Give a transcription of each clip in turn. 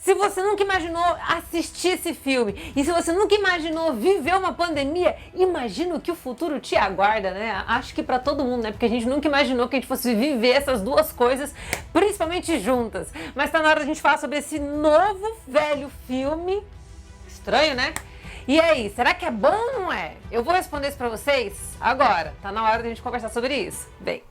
Se você nunca imaginou assistir esse filme e se você nunca imaginou viver uma pandemia, imagina o que o futuro te aguarda, né? Acho que pra todo mundo, né? Porque a gente nunca imaginou que a gente fosse viver essas duas coisas, principalmente juntas. Mas tá na hora da gente falar sobre esse novo velho filme. Estranho, né? E aí, será que é bom ou não é? Eu vou responder isso pra vocês agora. Tá na hora da gente conversar sobre isso. Bem,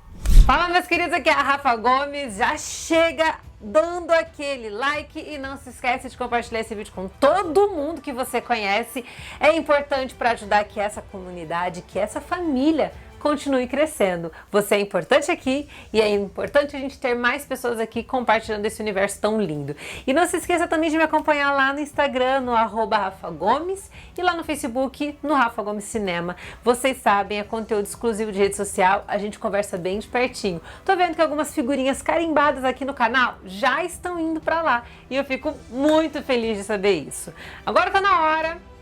fala, meus queridos, aqui é a Rafa Gomes. Já chega dando aquele like e não se esquece de compartilhar esse vídeo com todo mundo que você conhece. É importante para ajudar que essa comunidade, que essa família continue crescendo. Você é importante aqui e é importante a gente ter mais pessoas aqui compartilhando esse universo tão lindo. E não se esqueça também de me acompanhar lá no Instagram, no @RafaGomes, e lá no Facebook, no Rafa Gomes Cinema. Vocês sabem, é conteúdo exclusivo de rede social, a gente conversa bem de pertinho. Tô vendo que algumas figurinhas carimbadas aqui no canal já estão indo para lá e eu fico muito feliz de saber isso. Agora tá na hora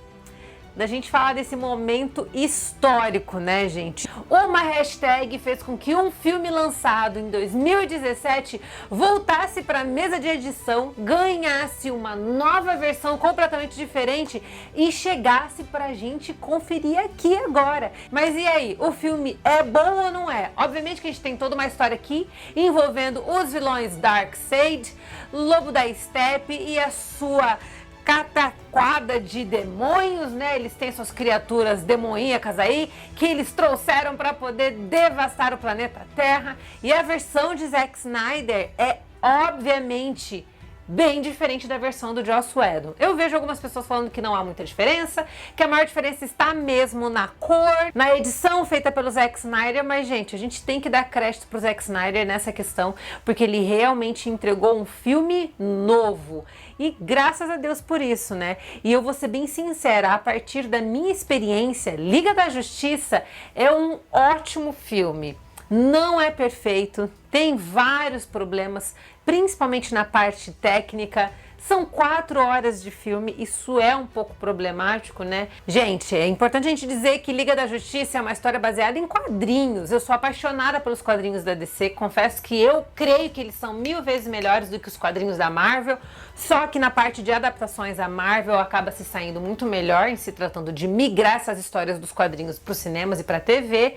da gente falar desse momento histórico, né, gente? Uma hashtag fez com que um filme lançado em 2017 voltasse para a mesa de edição, ganhasse uma nova versão completamente diferente e chegasse pra gente conferir aqui agora. Mas e aí, o filme é bom ou não é? Obviamente que a gente tem toda uma história aqui envolvendo os vilões Darkseid, Lobo da Steppe e a sua cataquada de demônios, né? Eles têm suas criaturas demoníacas aí, que eles trouxeram para poder devastar o planeta Terra. E a versão de Zack Snyder é, obviamente, bem diferente da versão do Joss Whedon. Eu vejo algumas pessoas falando que não há muita diferença, que a maior diferença está mesmo na cor, na edição feita pelo Zack Snyder, mas, gente, a gente tem que dar crédito pro Zack Snyder nessa questão, porque ele realmente entregou um filme novo. E graças a Deus por isso, né? E eu vou ser bem sincera, a partir da minha experiência, Liga da Justiça é um ótimo filme. Não é perfeito, tem vários problemas, principalmente na parte técnica. São 4 horas de filme, isso é um pouco problemático, né? Gente, é importante a gente dizer que Liga da Justiça é uma história baseada em quadrinhos. Eu sou apaixonada pelos quadrinhos da DC, confesso que eu creio que eles são 1000 vezes melhores do que os quadrinhos da Marvel, só que na parte de adaptações a Marvel acaba se saindo muito melhor em se tratando de migrar essas histórias dos quadrinhos para os cinemas e para a TV,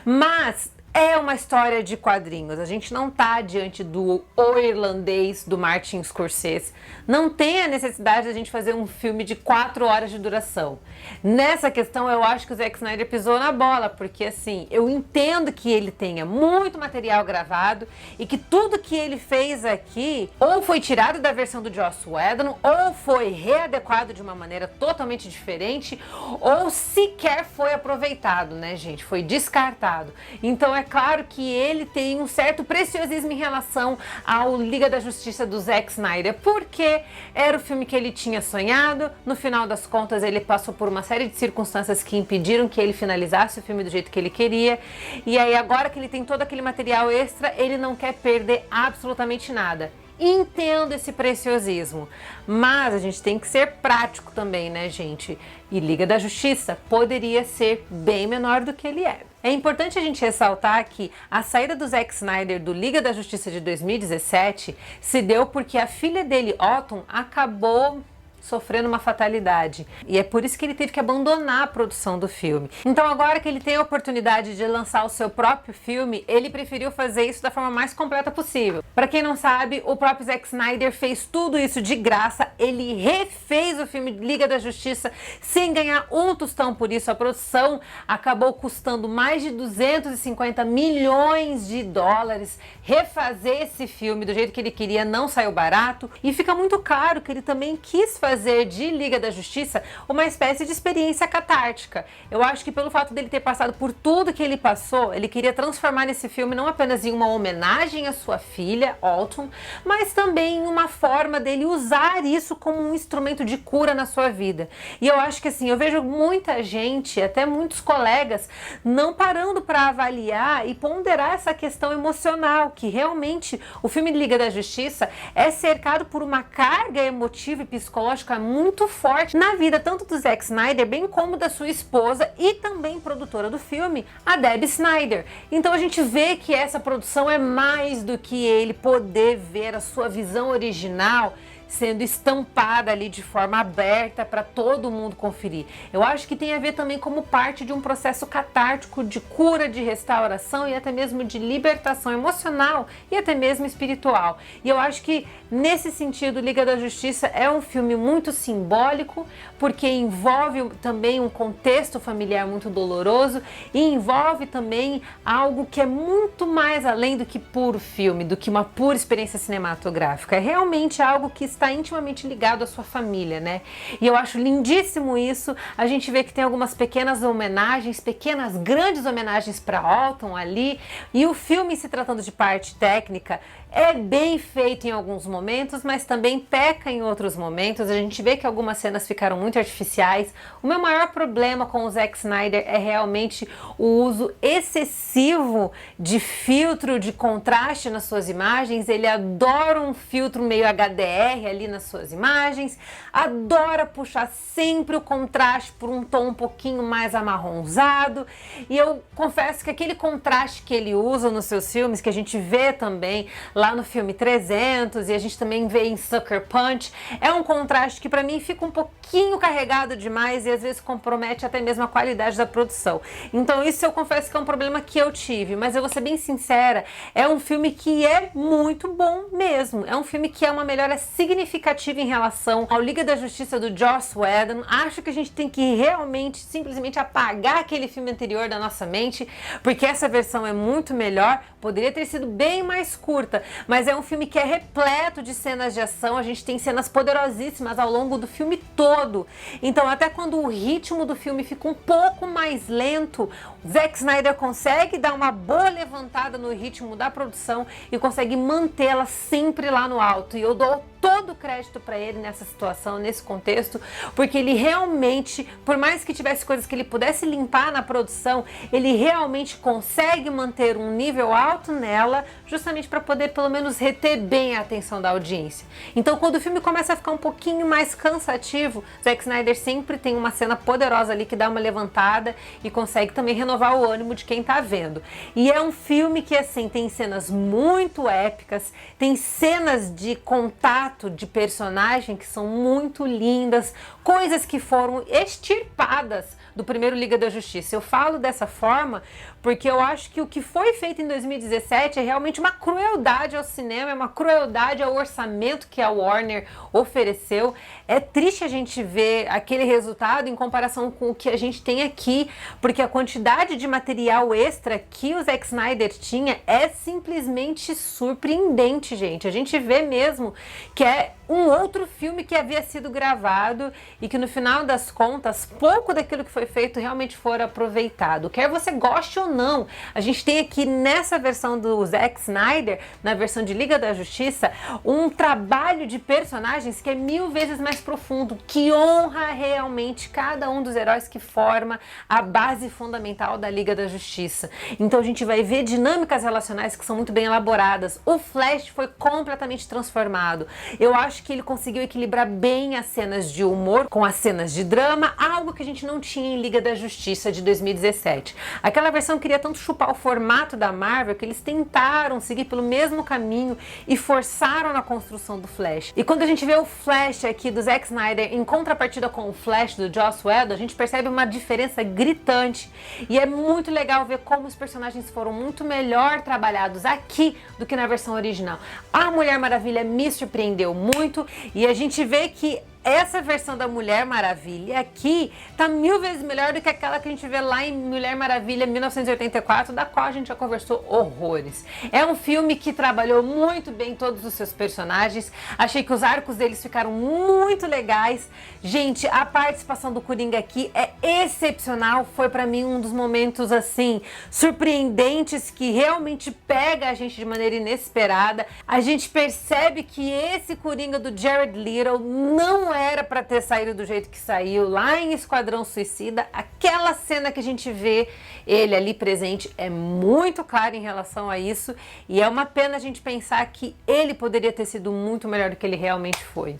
mas é uma história de quadrinhos, a gente não tá diante do O Irlandês do Martin Scorsese, não tem a necessidade de a gente fazer um filme de 4 horas de duração. Nessa questão eu acho que o Zack Snyder pisou na bola, porque assim, eu entendo que ele tenha muito material gravado e que tudo que ele fez aqui ou foi tirado da versão do Joss Whedon, ou foi readequado de uma maneira totalmente diferente, ou sequer foi aproveitado, né, gente? Foi descartado. Então é claro que ele tem um certo preciosismo em relação ao Liga da Justiça do Zack Snyder, porque era o filme que ele tinha sonhado, no final das contas ele passou por uma série de circunstâncias que impediram que ele finalizasse o filme do jeito que ele queria, e aí agora que ele tem todo aquele material extra, ele não quer perder absolutamente nada. Entendo esse preciosismo, mas a gente tem que ser prático também, né, gente? E Liga da Justiça poderia ser bem menor do que ele é. É importante a gente ressaltar que a saída do Zack Snyder do Liga da Justiça de 2017 se deu porque a filha dele, Autumn, acabou sofrendo uma fatalidade. E é por isso que ele teve que abandonar a produção do filme. Então agora que ele tem a oportunidade de lançar o seu próprio filme, ele preferiu fazer isso da forma mais completa possível. Para quem não sabe, o próprio Zack Snyder fez tudo isso de graça, ele refez o filme Liga da Justiça sem ganhar um tostão por isso. A produção acabou custando mais de 250 milhões de dólares. Refazer esse filme do jeito que ele queria não saiu barato, e fica muito claro que ele também quis fazer de Liga da Justiça uma espécie de experiência catártica. Eu acho que pelo fato dele ter passado por tudo que ele passou, ele queria transformar esse filme não apenas em uma homenagem à sua filha, Autumn, mas também em uma forma dele usar isso como um instrumento de cura na sua vida. E eu acho que assim, eu vejo muita gente, até muitos colegas, não parando para avaliar e ponderar essa questão emocional, que realmente o filme Liga da Justiça é cercado por uma carga emotiva e psicológica muito forte na vida tanto do Zack Snyder, bem como da sua esposa e também produtora do filme, a Debbie Snyder. Então a gente vê que essa produção é mais do que ele poder ver a sua visão original sendo estampada ali de forma aberta para todo mundo conferir. Eu acho que tem a ver também como parte de um processo catártico de cura, de restauração e até mesmo de libertação emocional e até mesmo espiritual. E eu acho que nesse sentido, Liga da Justiça é um filme muito simbólico, porque envolve também um contexto familiar muito doloroso e envolve também algo que é muito mais além do que puro filme, do que uma pura experiência cinematográfica. É realmente algo que está intimamente ligado à sua família, né? E eu acho lindíssimo isso. A gente vê que tem algumas pequenas homenagens, pequenas grandes homenagens para Alton ali, e o filme, se tratando de parte técnica, é bem feito em alguns momentos, mas também peca em outros momentos. A gente vê que algumas cenas ficaram muito artificiais. O meu maior problema com o Zack Snyder é realmente o uso excessivo de filtro, de contraste nas suas imagens. Ele adora um filtro meio HDR ali nas suas imagens, adora puxar sempre o contraste por um tom um pouquinho mais amarronzado. E eu confesso que aquele contraste que ele usa nos seus filmes, que a gente vê também lá no filme 300 e a gente também vê em Sucker Punch, é um contraste que para mim fica um pouquinho carregado demais e às vezes compromete até mesmo a qualidade da produção. Então isso eu confesso que é um problema que eu tive, mas eu vou ser bem sincera, é um filme que é muito bom mesmo. É um filme que é uma melhora significativa em relação ao Liga da Justiça do Joss Whedon. Acho que a gente tem que realmente, simplesmente apagar aquele filme anterior da nossa mente, porque essa versão é muito melhor, poderia ter sido bem mais curta, mas é um filme que é repleto de cenas de ação. A gente tem cenas poderosíssimas ao longo do filme todo. Então, até quando o ritmo do filme fica um pouco mais lento, Zack Snyder consegue dar uma boa levantada no ritmo da produção e consegue mantê-la sempre lá no alto. E eu dou todo o crédito para ele nessa situação, nesse contexto, porque ele realmente, por mais que tivesse coisas que ele pudesse limpar na produção, ele realmente consegue manter um nível alto nela, justamente para poder pelo menos reter bem a atenção da audiência. Então, quando o filme começa a ficar um pouquinho mais cansativo, Zack Snyder sempre tem uma cena poderosa ali que dá uma levantada e consegue também renovar o ânimo de quem tá vendo. E é um filme que, assim, tem cenas muito épicas, tem cenas de contato de personagem que são muito lindas, coisas que foram extirpadas do primeiro Liga da Justiça. Eu falo dessa forma porque eu acho que o que foi feito em 2017 é realmente uma crueldade ao cinema, é uma crueldade ao orçamento que a Warner ofereceu. É triste a gente ver aquele resultado em comparação com o que a gente tem aqui, porque a quantidade de material extra que o Zack Snyder tinha é simplesmente surpreendente, gente. A gente vê mesmo que é um outro filme que havia sido gravado e que no final das contas, pouco daquilo que foi feito realmente foi aproveitado. Quer você goste ou não, a gente tem aqui nessa versão do Zack Snyder, na versão de Liga da Justiça, um trabalho de personagens que é 1000 vezes mais profundo, que honra realmente cada um dos heróis que forma a base fundamental da Liga da Justiça. Então a gente vai ver dinâmicas relacionais que são muito bem elaboradas. O Flash foi completamente transformado. Eu acho que ele conseguiu equilibrar bem as cenas de humor com as cenas de drama, algo que a gente não tinha em Liga da Justiça de 2017. Aquela versão queria tanto chupar o formato da Marvel que eles tentaram seguir pelo mesmo caminho e forçaram na construção do Flash. E quando a gente vê o Flash aqui do Zack Snyder em contrapartida com o Flash do Joss Whedon, a gente percebe uma diferença gritante. E é muito legal ver como os personagens foram muito melhor trabalhados aqui do que na versão original. A Mulher Maravilha me surpreendeu muito e a gente vê que essa versão da Mulher Maravilha aqui tá 1000 vezes melhor do que aquela que a gente vê lá em Mulher Maravilha 1984, da qual a gente já conversou horrores. É um filme que trabalhou muito bem todos os seus personagens. Achei que os arcos deles ficaram muito legais. Gente, a participação do Coringa aqui é excepcional. Foi pra mim um dos momentos assim surpreendentes que realmente pega a gente de maneira inesperada. A gente percebe que esse Coringa do Jared Leto não era para ter saído do jeito que saiu lá em Esquadrão Suicida. Aquela cena que a gente vê ele ali presente é muito clara em relação a isso e é uma pena a gente pensar que ele poderia ter sido muito melhor do que ele realmente foi.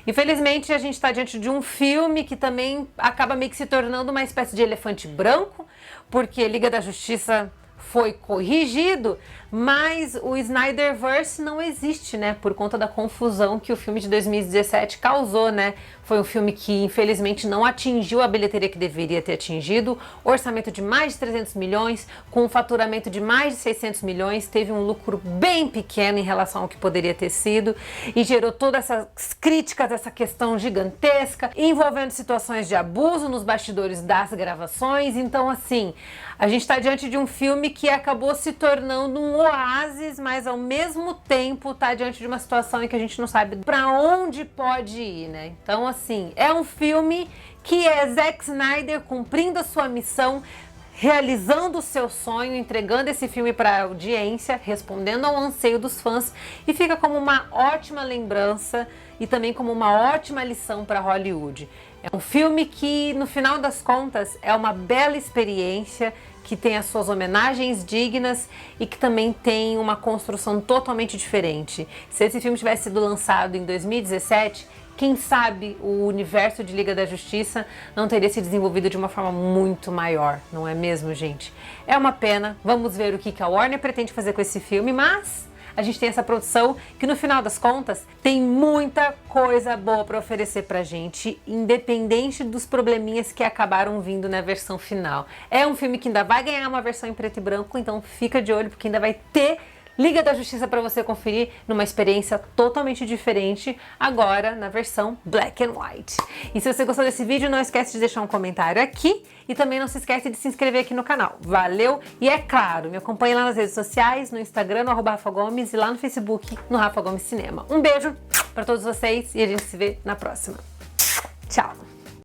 Infelizmente a gente está diante de um filme que também acaba meio que se tornando uma espécie de elefante branco, porque Liga da Justiça foi corrigido, mas o Snyderverse não existe, né? Por conta da confusão que o filme de 2017 causou, né? Foi um filme que, infelizmente, não atingiu a bilheteria que deveria ter atingido. Orçamento de mais de 300 milhões, com um faturamento de mais de 600 milhões, teve um lucro bem pequeno em relação ao que poderia ter sido e gerou todas essas críticas, essa questão gigantesca, envolvendo situações de abuso nos bastidores das gravações. Então, assim, a gente está diante de um filme que acabou se tornando um oásis, mas ao mesmo tempo está diante de uma situação em que a gente não sabe para onde pode ir, né? Então, assim, é um filme que é Zack Snyder cumprindo a sua missão, realizando o seu sonho, entregando esse filme para a audiência, respondendo ao anseio dos fãs, e fica como uma ótima lembrança e também como uma ótima lição para Hollywood. É um filme que, no final das contas, é uma bela experiência, que tem as suas homenagens dignas e que também tem uma construção totalmente diferente. Se esse filme tivesse sido lançado em 2017, quem sabe o universo de Liga da Justiça não teria se desenvolvido de uma forma muito maior, não é mesmo, gente? É uma pena, vamos ver o que a Warner pretende fazer com esse filme, mas a gente tem essa produção que, no final das contas, tem muita coisa boa para oferecer pra gente, independente dos probleminhas que acabaram vindo na versão final. É um filme que ainda vai ganhar uma versão em preto e branco, então fica de olho, porque ainda vai ter Liga da Justiça para você conferir numa experiência totalmente diferente, agora na versão Black and White. E se você gostou desse vídeo, não esquece de deixar um comentário aqui e também não se esquece de se inscrever aqui no canal. Valeu! E é claro, me acompanhe lá nas redes sociais, no Instagram, no @RafaGomes, e lá no Facebook, no Rafa Gomes Cinema. Um beijo para todos vocês e a gente se vê na próxima. Tchau!